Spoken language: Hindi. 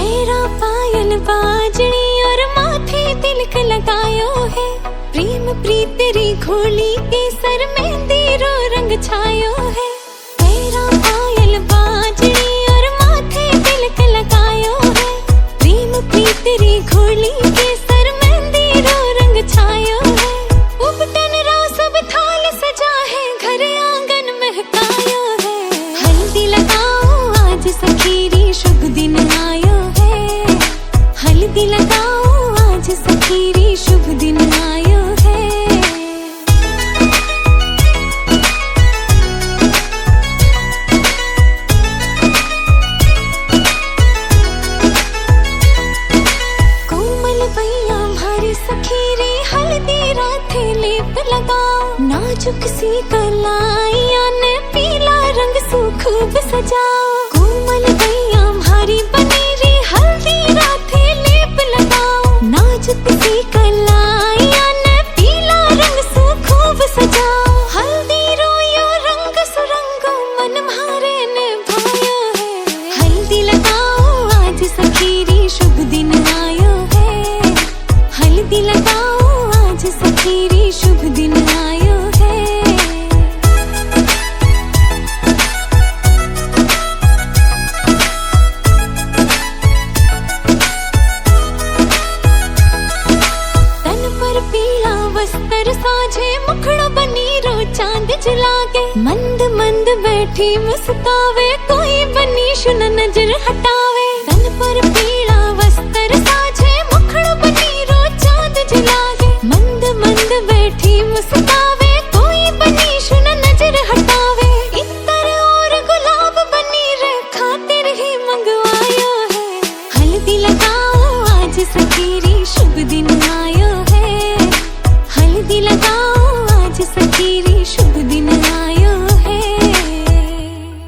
पैरा पायल बाजनी और माथे तिलक लगायो है। प्रेम प्रीत तेरी घोली के सर मेहंदी रो रंग छायो है। पैरा पायल बाजनी और माथे तिलक लगायो है। प्रेम प्रीत तेरी घोली के सर मेहंदी रो रंग छायो है। उपटन रो सब थाल सजा है, घर आंगन महकायो है। हल्दी लगाओ आज सखीरी शुभ दिन आयो है। हल्दी लगाओ आज सखीरी शुभ दिन आयो है। कोमल भैया भारी सखीरी हल्दी राथे लेप लगाओ। नाजुक सी कलाइयां ने पीला रंग सू खूब सजाओ। कोमल भैया भारी बनेरी हल्दी राथे लेप लगाओ। नाजुक सी कलाइयां ने पीला रंग सू खूब सजाओ। हल्दी रोयो रंग सुरंगो मन मारे ने भायो है। हल्दी लगाओ आज सखीरी शुभ दिन आयो है। हल्दी लगाओ आज सखीरी शुभ दिन आयो है। तन पर पीला वस्त्र साझे मुखड़ो बनी रो चांद जलागे। मंद मंद बैठी मुस्कावे कोई बनी शुन नजर हटावे। तन पर पीला वस्त्र साझे मुखड़ो बनी रो चांद जलागे। मंद मंद बैठी मुस्कावे कोई बनी शुन नजर हटावे। इतर और गुलाब बनी रे खातिर ही मंगवायो है। हल्दी लगाओ आज सखीरी शुभ दिन